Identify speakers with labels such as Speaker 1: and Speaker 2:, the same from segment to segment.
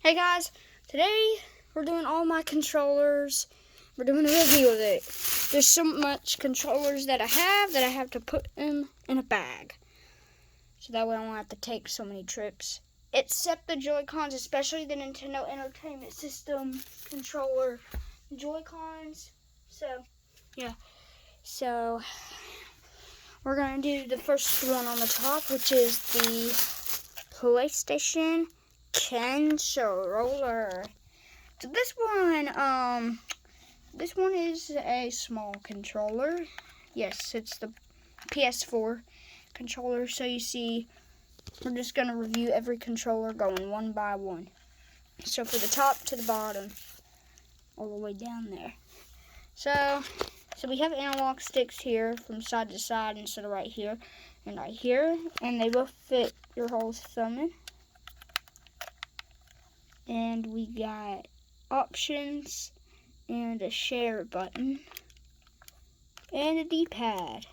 Speaker 1: Hey guys, today we're doing all my controllers. We're doing a review of it. There's so much controllers that I have to put them in a bag. So that way I won't have to take so many trips. Except the Joy-Cons, especially the Nintendo Entertainment System controller Joy-Cons. So, yeah. So, we're going to do the first one on the top, which is the PlayStation controller. So this one is a small controller. Yes, it's the PS4 controller. So you see, we're just gonna review every controller going one by one. So for the top to the bottom, all the way down there. So we have analog sticks here from side to side instead of right here and right here, and they both fit your whole thumb in. And we got options and a share button and a D-pad.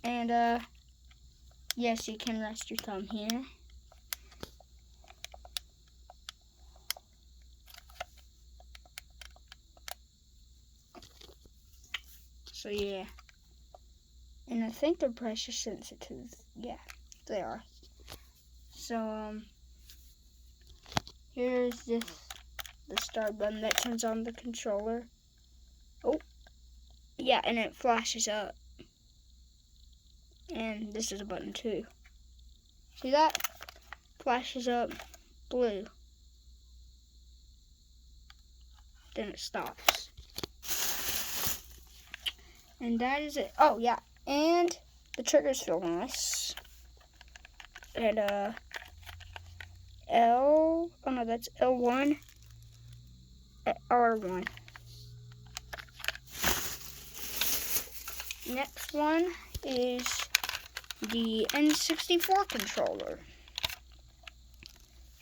Speaker 1: And yes, you can rest your thumb here. So yeah. And I think they're pressure sensitive. Yeah, they are. So here's the start button that turns on the controller. Oh, yeah, and it flashes up. And this is a button too. See that? Flashes up blue. Then it stops. And that is it. Oh yeah, and the triggers feel nice. And that's L1, R1. Next one is the N64 controller.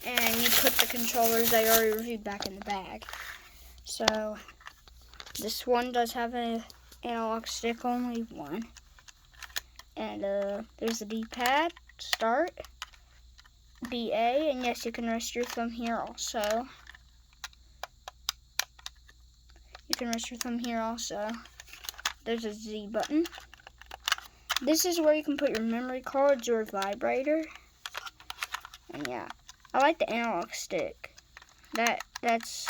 Speaker 1: And you put the controllers I already reviewed back in the bag. So this one does have an analog stick, only one. And there's the D-pad, start, BA, and yes, you can rest your thumb here also. You can rest your thumb here also. There's a Z button. This is where you can put your memory cards or vibrator. And yeah, I like the analog stick. That's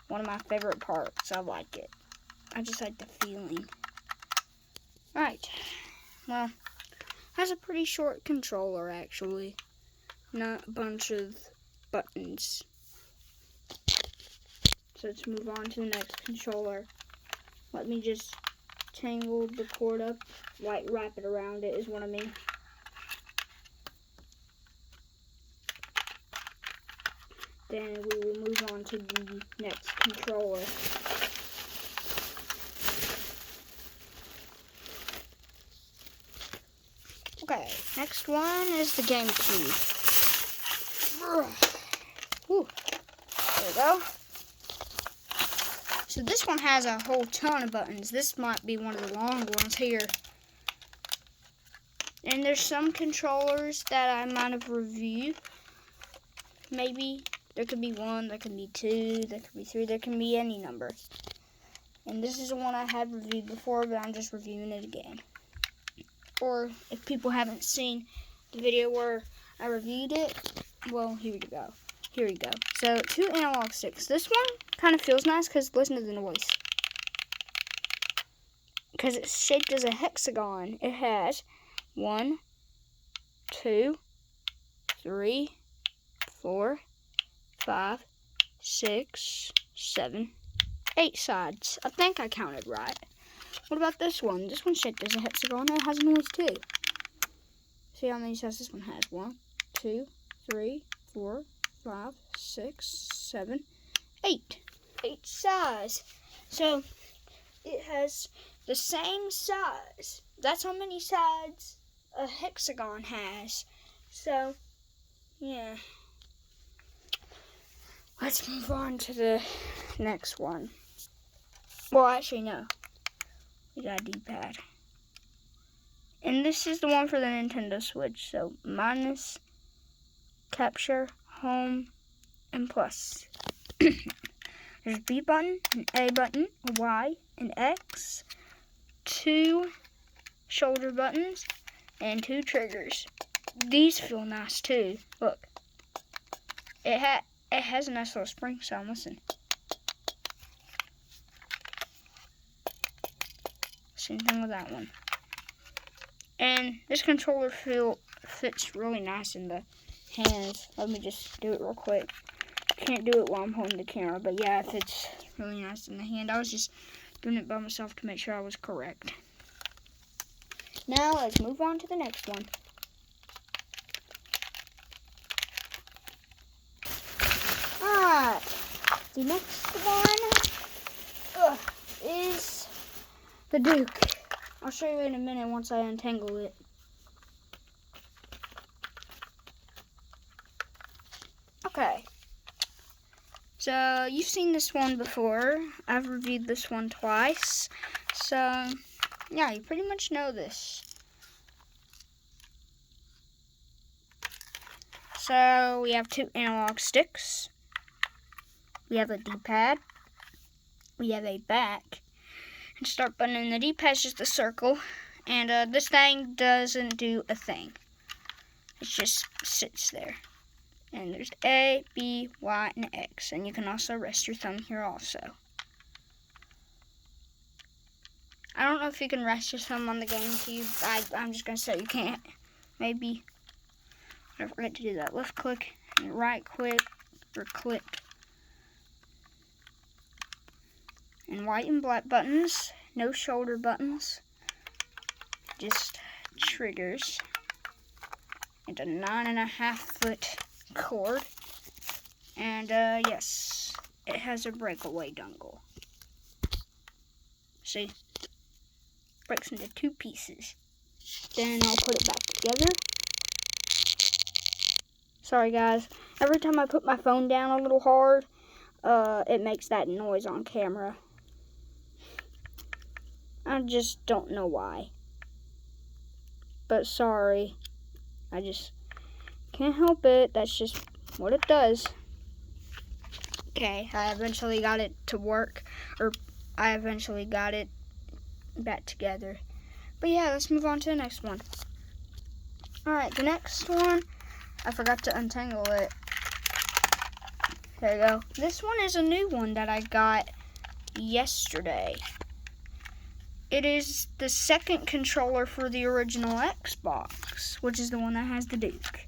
Speaker 1: one of my favorite parts. I like it. I just like the feeling. Alright. Well, has a pretty short controller actually. Not a bunch of buttons. So let's move on to the next controller. Let me just tangle the cord up, like wrap it around it is what I mean. Then we will move on to the next controller. Okay, next one is the GameCube. Whew. There we go. So this one has a whole ton of buttons. This might be one of the long ones here. And there's some controllers that I might have reviewed. Maybe. There could be one, there could be two, there could be three, there can be any number. And this is the one I have reviewed before, but I'm just reviewing it again. Or if people haven't seen the video where I reviewed it, well, here we go. Here we go. So, 2 analog sticks. This one kind of feels nice because listen to the noise. Because it's shaped as a hexagon. It has 1, 2, 3, 4, 5, 6, 7, 8 sides. I think I counted right. What about this one? This one's shaped as a hexagon and it has noise too. See how many sides this one has? 1, 2, 3, 4, 5, 6, 7, 8. 8 sides. So it has the same size. That's how many sides a hexagon has. So yeah. Let's move on to the next one. Well, actually, no. We got a D-pad. And this is the one for the Nintendo Switch. So, minus capture, home, and plus. There's a B button, an A button, a Y, an X, 2 shoulder buttons, and 2 triggers. These feel nice too. Look, it has a nice little spring sound. Listen. Same thing with that one. And this controller fits really nice in the hands. Let me just do it real quick. Can't do it while I'm holding the camera, but yeah, it fits really nice in the hand. I was just doing it by myself to make sure I was correct. Now let's move on to the next one. Alright, the next one is the Duke. I'll show you in a minute once I untangle it. Okay. So, you've seen this one before. I've reviewed this one twice. So, yeah, you pretty much know this. So, we have 2 analog sticks. We have a D-pad. We have a back and start button. And the D-pad is just a circle. And this thing doesn't do a thing. It just sits there. And there's A, B, Y, and X. And you can also rest your thumb here also. I don't know if you can rest your thumb on the GameCube. I'm just going to say you can't. Maybe. I forget to do that. Left click and right click or click. And white and black buttons. No shoulder buttons. Just triggers. And a 9.5 foot cord, and yes, it has a breakaway dongle. See, breaks into 2 pieces. Then I'll put it back together. Sorry guys, every time I put my phone down a little hard, it makes that noise on camera. I just don't know why, but sorry, I just can't help it. That's just what it does. Okay, I eventually got it to work, or I eventually got it back together. But yeah, let's move on to the next one. Alright, the next one, I forgot to untangle it. There you go. This one is a new one that I got yesterday. It is the second controller for the original Xbox, which is the one that has the Duke.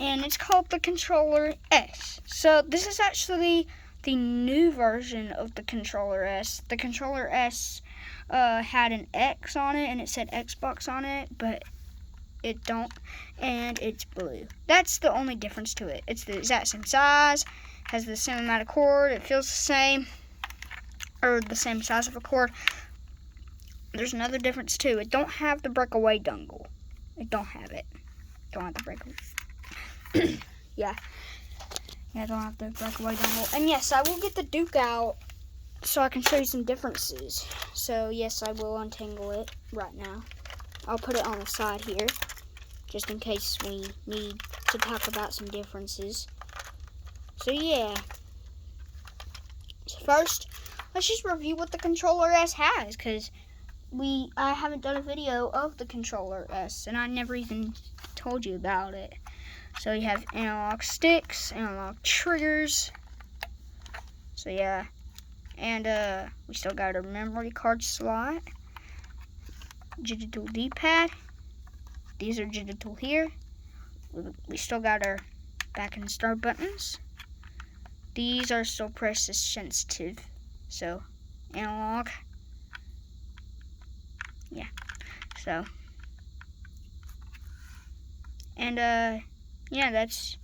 Speaker 1: And it's called the Controller S. So this is actually the new version of the Controller S. The Controller S had an X on it and it said Xbox on it, but it don't, and it's blue. That's the only difference to it. It's the exact same size, has the same amount of cord, it feels the same, or the same size of a cord. There's another difference too. It don't have the breakaway dongle. It don't have it. Don't have the breakaway. Yeah, I don't have the breakaway dongle. And yes, I will get the Duke out so I can show you some differences. So yes, I will untangle it right now. I'll put it on the side here, just in case we need to talk about some differences. So yeah. So first, let's just review what the Controller S has, because I haven't done a video of the Controller S, and I never even told you about it. So you have analog sticks, analog triggers. So yeah, and we still got our memory card slot, digital D-pad. These are digital here. We still got our back and start buttons. These are still pressure sensitive, so analog. Yeah. So and yeah, that's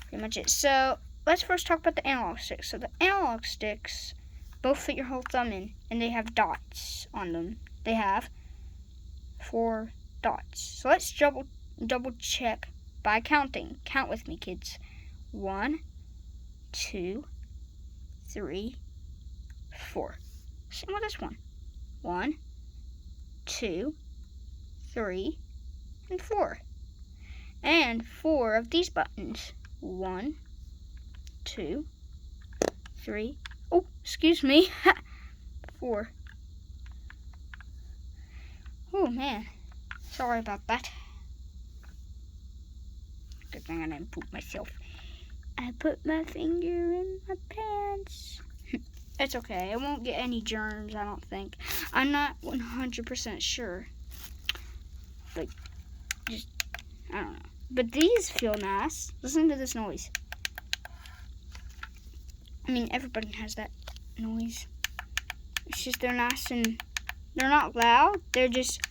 Speaker 1: pretty much it. So let's first talk about the analog sticks. So the analog sticks both fit your whole thumb in, and they have dots on them. They have 4 dots. So let's double check by counting. Count with me, kids. 1, 2, 3, 4. Same with this one. 1, 2, 3, and 4. and 4 of these buttons. 1, 2, 3. Oh, excuse me. 4. Oh man, sorry about that. Good thing I didn't poop myself. I put my finger in my pants. It's okay. I won't get any germs, I don't think. I'm not 100% sure. Like, just, I don't know. But these feel nice. Listen to this noise. I mean, everybody has that noise. It's just they're nice and they're not loud. They're just,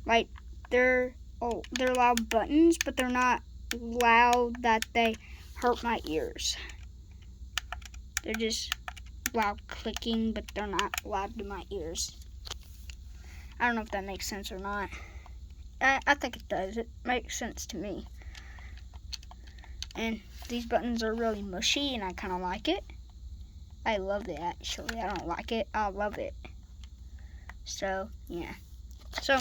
Speaker 1: like, they're loud buttons, but they're not loud that they hurt my ears. They're just loud clicking, but they're not loud to my ears. I don't know if that makes sense or not. I think it does. It makes sense to me. And these buttons are really mushy, and I kind of like it. I love it, actually. I don't like it. I love it. So, yeah. So,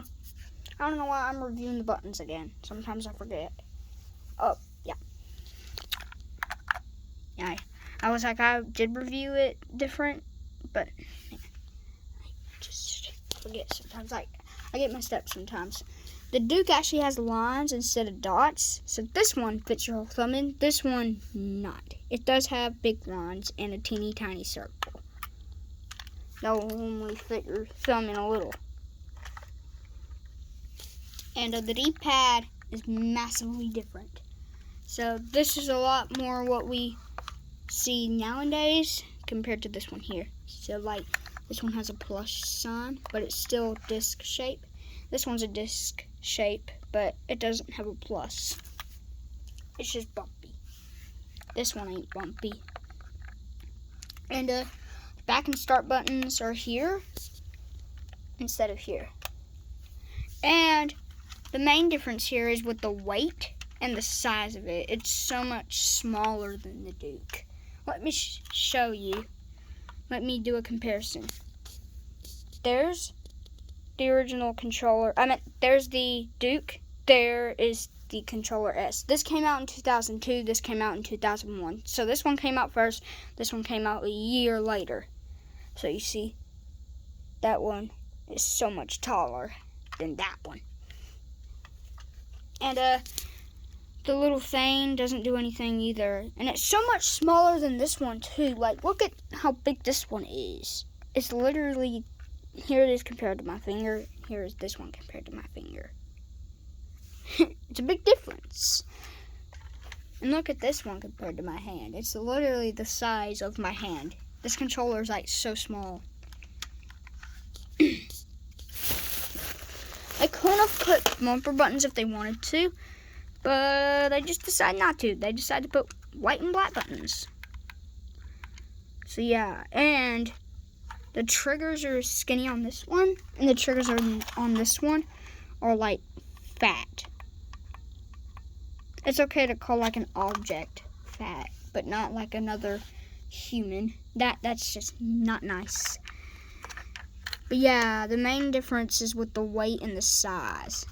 Speaker 1: I don't know why I'm reviewing the buttons again. Sometimes I forget. Oh, yeah. Yeah, I was like, I did review it different, but yeah, I just forget sometimes. Like, I get messed up sometimes. The Duke actually has lines instead of dots, so this one fits your whole thumb in. This one, not. It does have big lines and a teeny tiny circle. That will only fit your thumb in a little. And the D-pad is massively different. So this is a lot more what we see nowadays compared to this one here. So like this one has a plus sign, but it's still disc shape. This one's a disc shape, but it doesn't have a plus. It's just bumpy. This one ain't bumpy. And back and start buttons are here instead of here. And the main difference here is with the weight and the size of it. It's so much smaller than the Duke. Let me show you. Let me do a comparison. There's the original controller. There's the Duke. There is the Controller S. This came out in 2002. This came out in 2001. So this one came out first. This one came out a year later. So you see, that one is so much taller than that one. And the little thing doesn't do anything either. And it's so much smaller than this one too. Like, look at how big this one is. It's literally, here it is compared to my finger. Here is this one compared to my finger. It's a big difference. And look at this one compared to my hand. It's literally the size of my hand. This controller is like so small. I could have put bumper buttons if they wanted to, but I just decided not to. They decided to put white and black buttons. So yeah, and the triggers are skinny on this one, and the triggers are on this one are like fat. It's okay to call like an object fat, but not like another human. That's just not nice. But yeah, the main difference is with the weight and the size.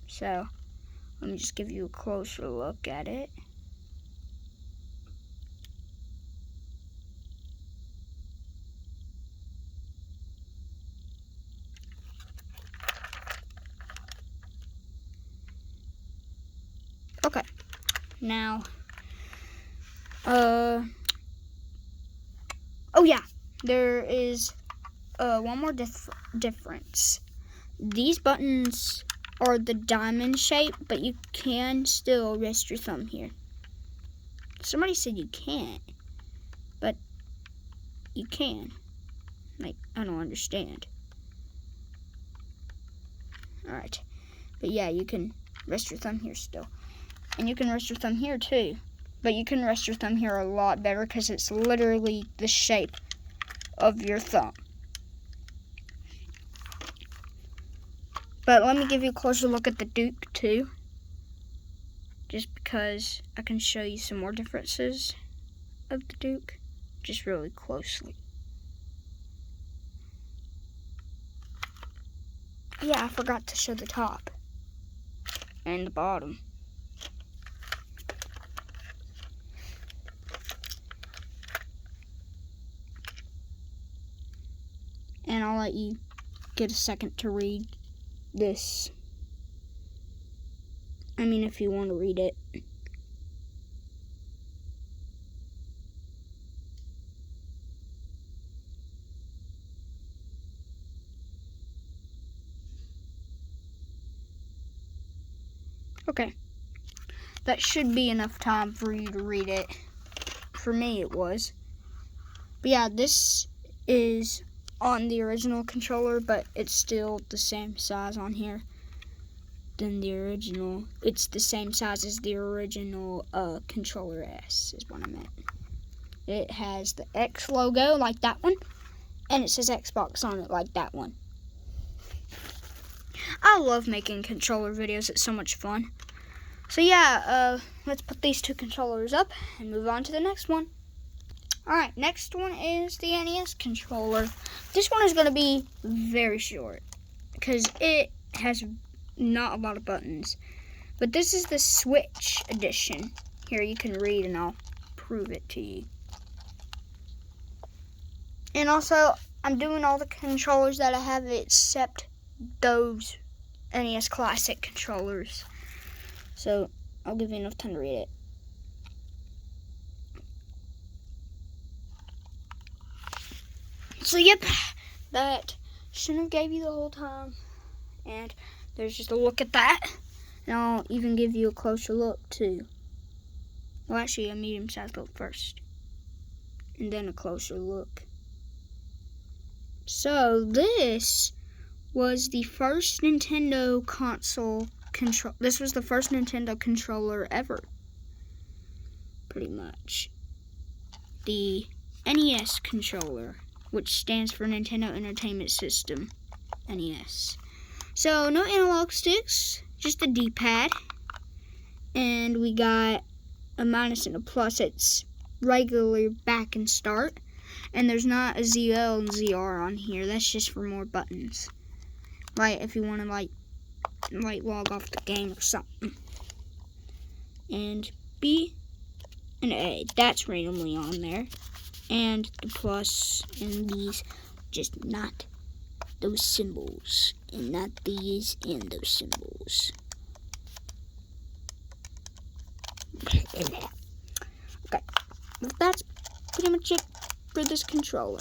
Speaker 1: So, let me just give you a closer look at it. Okay, now, oh yeah, there is one more difference. These buttons are the diamond shape, but you can still rest your thumb here. Somebody said you can't, but you can. Like, I don't understand. Alright, but yeah, you can rest your thumb here still. And you can rest your thumb here too. But you can rest your thumb here a lot better because it's literally the shape of your thumb. But let me give you a closer look at the Duke too. Just because I can show you some more differences of the Duke. Just really closely. Yeah, I forgot to show the top. and the bottom. And I'll let you get a second to read this. I mean, if you want to read it. Okay. That should be enough time for you to read it. For me, it was. But yeah, this is on the original controller, but it's still the same size on here than the original. It's the same size as the original controller S is what I meant. It has the X logo like that one, and it says Xbox on it like that one. I love making controller videos. It's so much fun. So yeah, let's put these two controllers up and move on to the next one. Alright, next one is the NES controller. This one is going to be very short because it has not a lot of buttons. But this is the Switch edition. Here, you can read and I'll prove it to you. And also, I'm doing all the controllers that I have except those NES Classic controllers. So, I'll give you enough time to read it. So, yep, that shouldn't have gave you the whole time. And there's just a look at that. And I'll even give you a closer look, too. Well, actually, a medium-sized look first. And then a closer look. So, this was the first Nintendo console control. This was the first Nintendo controller ever. Pretty much. The NES controller, which stands for Nintendo Entertainment System, NES. So, no analog sticks, just a D-pad. And we got a minus and a plus. It's regular back and start. And there's not a ZL and ZR on here. That's just for more buttons. Like, if you want to, like log off the game or something. And B and A. That's randomly on there. And the plus and these, just not those symbols. And not these and those symbols. Okay. That's pretty much it for this controller.